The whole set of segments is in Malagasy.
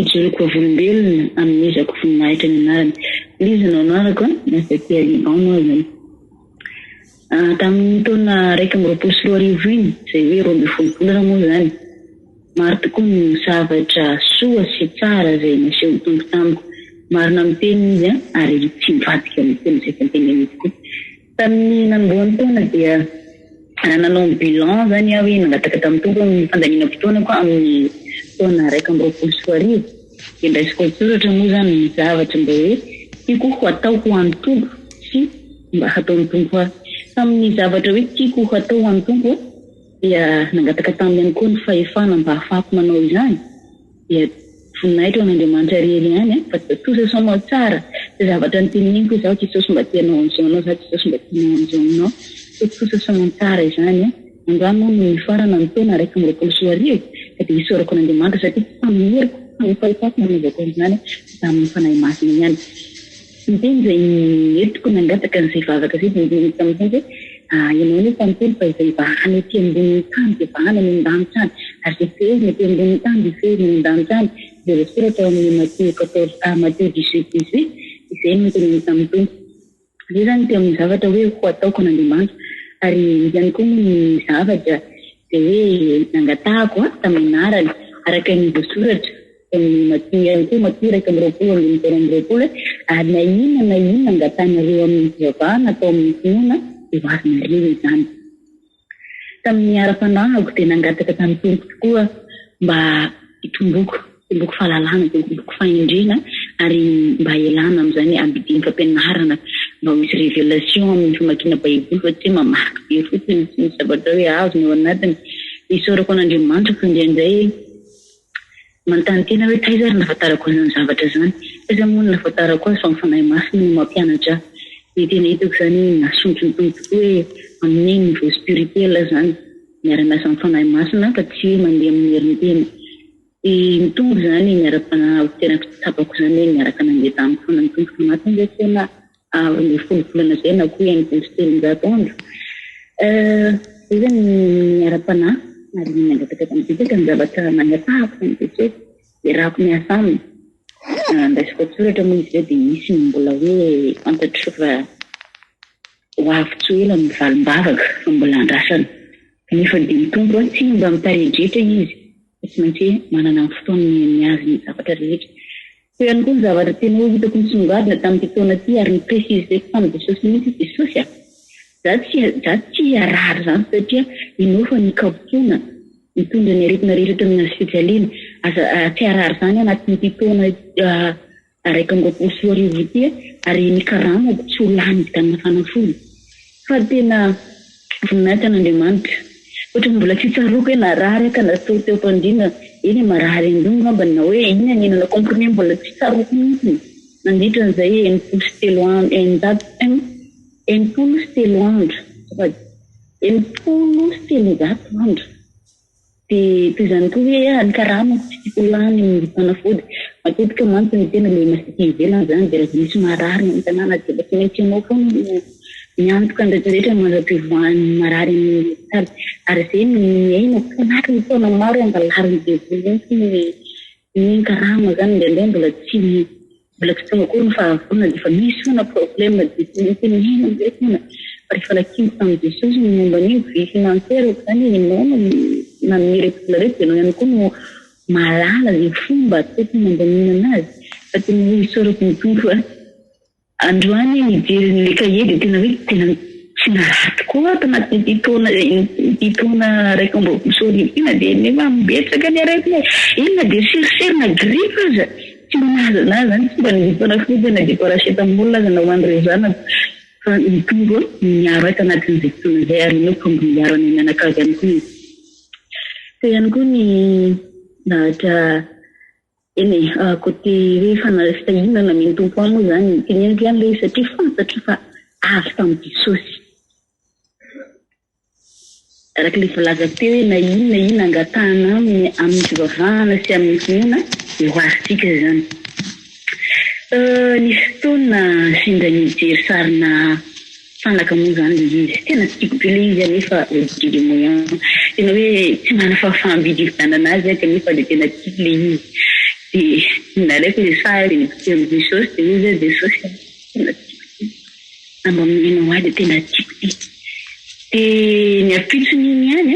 ijoroko volombelona amin'izako voninahitra ny anarany. Lizana anarako nasatia Liban zany. Tamin'ny taona 2024 iny izay hoe 12 volana moa zany. Maro tokoa ny zavatra soa sy tsara izay naseho tompo tamiko. Marina amin'ny teny izy ary tsy mivadika amin'ny teny izay fanteneniny tokoa. Tamin'ny nanombohan'ny taona dia nanao bilan zany aho hoe nangataka tamin'ny tompo ny fandaniana fotoanako amin'ny taona 2024. Indraisiko soratra moa zany ny zavatra mba hoe tiako ho atao ho an'ny tompo sy mba hataon'ny tompo ahy. Tamin'ny zavatra hoe tiako ho atao ho an'ny tompo dia nangataka taminy ihany koa ny fahefana mba hafahako manao izany. Dia voninahitra an'Andriamanitra rery ihany fa tosa somo tsara. Dia zavatra ny teniniko zaho tsy soso mba tianao an'izao, zaho tsy soso mba tianao an'izao. Tosa somo tsara izany. Androany ny farana ny taona 2024 dia isorako an'Andriamanitra satria tamin'heriko ny fahefako manavako izany tamin'ny fanahy masina ihany. Ny teny izay entiko nangataka n'izay vavaka izay dia tamin'izay hoe ianao ny fanteny fa izay vahana ety ambony tany dia vahana ny an-danitsany ary izay fehezina ety ambony tany dia fehezina ny an-danitsany. Dia resoratra amin'ny Matthieu 14 Matthieu 18 izay no teny tamin'ny tompo. Izay zany dia amin'ny zavatra hoe ho ataoko an'Andriamanitra ary ihany koa ny zavatra dia hoe nangatahako tamin'ny anarany araka ny voasoratra Matthieu ihany koa Matthieu 20:20 ary na inona angatanareo amin'ny fivavahana atao amin'ny finoana dia ho azonareo izany. Tamin'ny ara-panahiko dia nangataka tamin'ny tompo tokoa mba hitomboko fahalalana, hitomboko fahendrena ary mba ialana amin'izany ambidiny fampianarana mba misy révélation amin'ny famakiana Baiboly fa tsy mamaky be fotsiny sy ny zavatra hoe azo ny ao anatiny. Isorako an'Andriamanitra fa indraindray manontany tena hoe taizary nahafantarako izany zavatra izany. Aiza moa nahafantarako azy fa ny fanahy masina no mampianatra. Dia tena hitako izany nasondro ny tompo tokoa hoe amin'ny niveau spirituel zany miara-miasa amin'ny fanahy masina fa tsy hoe mandeha amin'ny herin'ny tena. Ny tompo zany miara-pana tena tsapako izany hoe miaraka nandeha tamin'ny foana ny tompo anatiny izay tena 20 volana izay na koa 7 andro. Izay zany miara-panahy ary nangataka tamin'ny bibika ny zavatra nangatahako tamin'ny bibika dia rahako miasa aminy. Andraisiko soratra moa izy dia misy ny mbola hoe fantatro fa ho avy tsoela ny valim-bavaka fa mbola andrasana. Kanefa dia ny tompo tsy mba mitarindretra izy. Tsy maintsy manana ny fotoana miazy ny zavatra rehetra. Fa ihany koa ny zavatra tena hoe hitako misongadina tamin'ity taona ity ary ny préciseko tamin'ny Jesosy mihitsy Jesosy za tsy arary zany satria inao fa nikapotoana mitondra ny aretina rehetra amin'ny fijaliana tsy arary zany anatin'ity taona 2024 ity ary nikaramako tsy ho lany tanana fanafody. Fa tena voninahitra an'Andriamanitra. Ohatra mbola tsy tsaroko hoe narary ka natao teo am-pandriana eny marary andonga amba na hoe iny anenana comprimé mbola tsy tsaroko mihitsy. Nandritra an'izay 7 andro. 7 andro. Dia toy izany koa hoe nikaramako tsy tiako lany ny fanafody. Matetika mantsy ny tena ilay masika ivelany zany dia raha misy marary ny tanàna dia tsy maintsy ianao foana miantoka ndraikirehetra manam-pivoahan'ny marary amin'ny hôpitaly. Ary izay miaina anaty ny taona maro angalariny devoly ny karama zany indraindray mbola tsy tonga akory ny fahavona dia fa misy foana problème dia tsy maintsy miaina amin'izay foana. Fa rehefa nakimbo tamin'ny Jesosy ny momba an'io vie financière zany ianao na ny miracle rehetra dia ianao ihany koa no malala izay fomba tokony mandaminana azy. Fa tena hoe isorako ny tompo androany mijery ny kahier dia tena hoe tena tsy narary tokoa ato anatin'ity taona 2024 dia nefa mibetsaka ny aretina inona dia serserina grippe aza tsy manaza anazy zany tsy mba nivitona fodina dia paracetamol aza na hoan'ireo zanako. Fa ny tompo miaro ato anatin'izay fotoana izay ary inoko mba miaro any mianakavy ihany koa izy. Fa ihany koa ny nahatra côté hoe fitahinana amin'ny tompo any moa zany teneniko ihany ilay satria fantatro fa avy tamin'ny Jesosy. Araka ilay volazako teo hoe na inona angatahana amin'ny fivavahana sy amin'ny finoana dia ho azontsika izany. Nisy fotoana sendra nijery sarina fanaka moa zany ilay izy. Tena tsy tiako be ilay izy anefa odidi moyen. Tena hoe tsy manana fahafaham-bidy ividanana azy kanefa dia tena tiako ilay izy. ndaraiky le sary ny Jesosy de izy Jesosy tena tiako amba minao azy tena tiako ty de ny apitsony iny ihany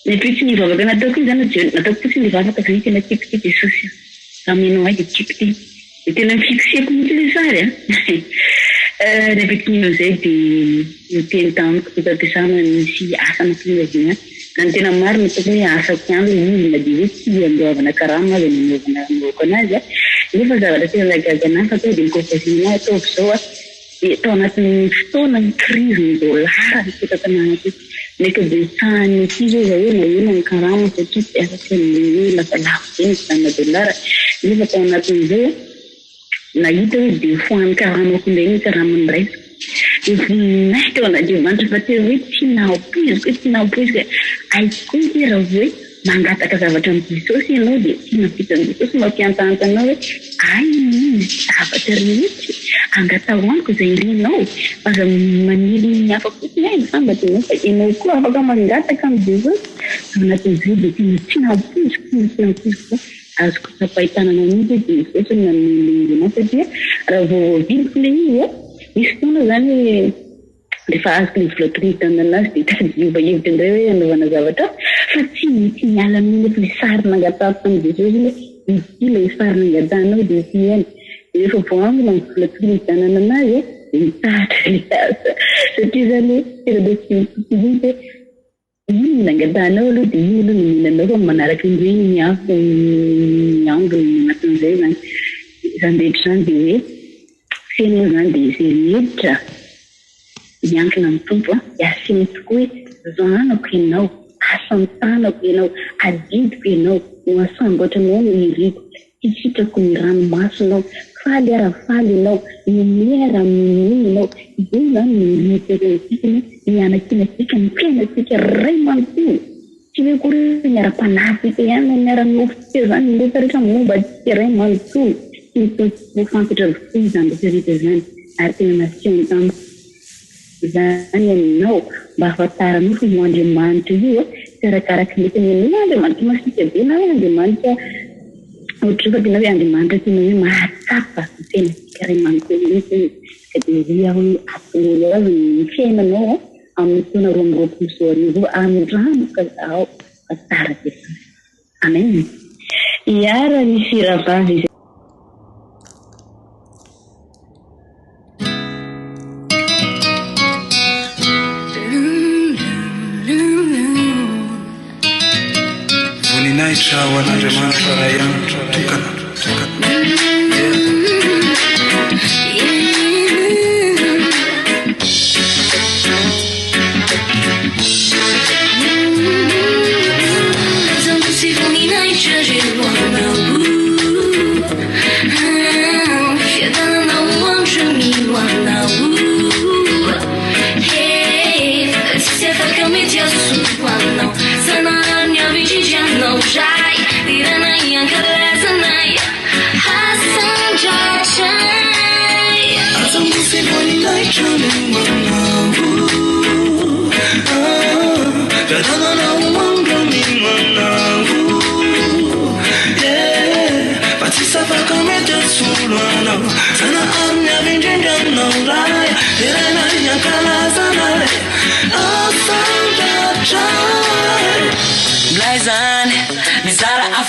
ny apitsony vavaka nataoko iny zany nataoko fotsiny le vavaka zany tena tiako ty Jesosy aminao azy tiako ty de tena fixeko mihitsy le sary ny apitsony zay de teny tamiko ty ampiasana misy asa nampinazina kan tena marina tokony asako ihany le izy na de hoe tsy andoavana karama azy nanaovana naoko anazy nefa zavatra tena lagaga anazy fa tonga de mikômpazina ataovy zao de tao anatin'ny fotoana ny crise ny dolara nipetaka anaty meka de tsahany ity zao za hoe naena ny karama satria tsy afaka ny lavalavo zay ny dolara nefa tao anatin'izay nahita hoe de foan'ny karamako indray ny karamany raisiko voninay teo an'Andriamanitra fa teo hoe tsy napoiziko aiko hoe raha hoe mangataka zavatra amin'ny Jesosy ianao de tsy nampita amin'ny Jesosy mampiantantanao hoe ay izy zavatra rehetra angatao amiko izay renao fa manily ny hafa fotsiny ainy fambatenao fa ianao koa afaka mangataka amin'ny Jesosy anatin'izay de tena tsy napoiziko azoko tapahitanana mihitsy de Jesosy nanon'Andriamanitra satria raha vao viliko le izy misy fotoana zany rehefa azoko ny vola-toritana anazy de tadiovaivitra indray hoe anaovana zavatra fa tsy mety miala amin'iny le sary nangatako amin'ny Jesosy le ity le sary nangatanao de ity ihany rehefa vao amina ny vola-toritana anazy de mitahatra le asa satria zany tena de tsy mitsitsy iny nangatanao aloha de iny aloha ny mihinanao fa manaraka indray ny afo ny ambiny anatin'izay zany zany rehetra zany de hoe feno zany de izay rehetra miankina amin'ny tompo iasiny tokoa hoe zanako ianao asantanako ianao adidiko ianao no asamboatranao no iriko tisitrako ny ranomasinao faly ara-faly ianao mimera minenao izay zany ny rehetikany mianakinasika ny fiainatsika ray manontolo tsy hoe kory miara-panafika ihany miara-nofo zany ndefa rehetra momba tsika ray manontolo tsy fantatra avokoa izany rehetra zany ary tena nasiany tamiko zany aminao mba ahafantaranao fa io Andriamanitra io karakaraky mety ny Andriamanitra masika be na hoe Andriamanitra ohatra fa tena hoe Andriamanitra tena hoe mahatsapa tena ray manontolo mihitsy ka de ria hoe apolo azy ny fiainanao amin'ny taona roa amby roapolo sy roa arivo andranoka zaho fa tsara Jesosy amen iara ny firavavy voninahitra ho an'Andriamanitra ray ihany tokana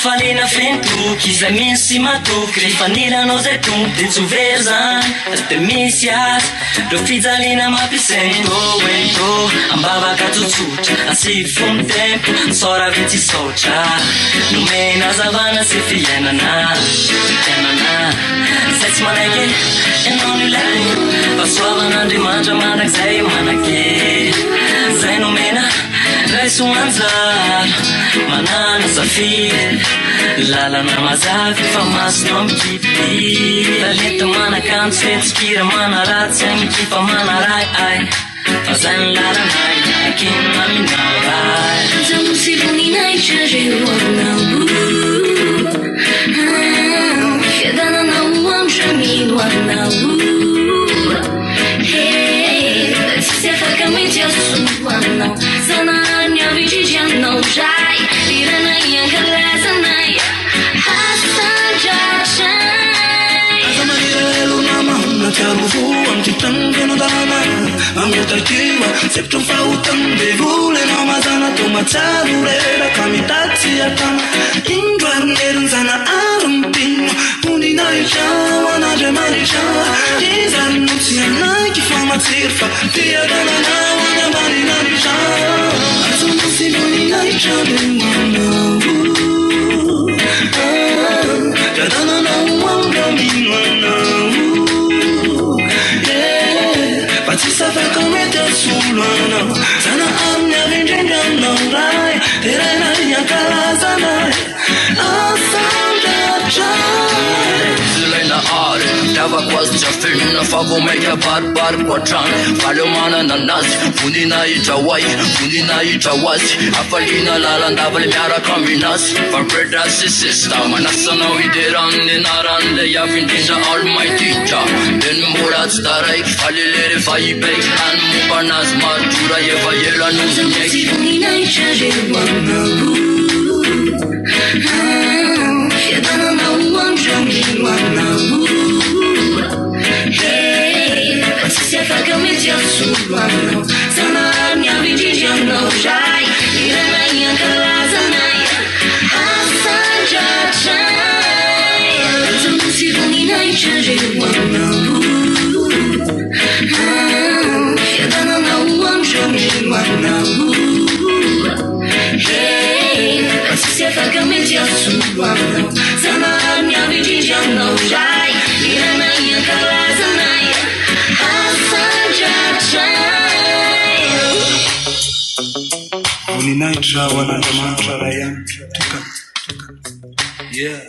Falina fentoky izay misy matoky rehefa nilanao zay tompo de tsy very zany de misy azy reo fijaliana mampisaino ento ambavaka tsotsotra asivy tempo sora vitsy sotra nomena zavana sy fiainana zay tsy manaiky ianao no ilay fa soavan'Andriamanitra mandrakizay manake zay nomena raisoanjara manana safiry lalana mazavy fa masino amikipy talenta manakano tsy fetsikira manaratsy amity fa manaray ay fa zay ny lalanay akina minaray zamosy voninahitra reo aminao fiadananao amitra mino aminao tsisy afaka mety azo aminao sanahary ny avitritry aminao ray irana iankalazanay takiwa septro fahotany bevolenao mazana to matsaro reraka mitatsy atana indroarinerinzana arompino moninahitao anandriamanitra izarino tsy anaiky fa matsiry fa tiadananao anamaninaritra azonosy moninahitra bemanao dadananao andramino anao Patsisafaka mety asolo anao Sana amin'ny avindrindra aminao ray Terainay ankalazanay Asandratra Ilaina ary Davako azy jafenina fa vao maika baribariko atrany Valeo manana anazy Voninahitra hoay Voninahitra hoazy Afaliana lalandava le miaraka aminazy For brothers and sisters Manasanao hideran'ny anaran'le avindrindra Almighty Jah Deny mbola tsy taraiky Alelere fa ibaiky Any momba anazy madora efa ela nozy miaiky Voninahitra rehoanao Fiadananao andramino anao Patsisy afaka mety asolo anao Sana miavindrindry anao ray Iranay ankalazanay Asandratra Azonosy voninahitra rehoanao Fiadananao andramino anao Patsisy afaka mety asolo anao Sana miavindrindry anao ray Iranay ankalazanay Asandratra voninahitra ho an'andriamanitra ray ihany toka yeah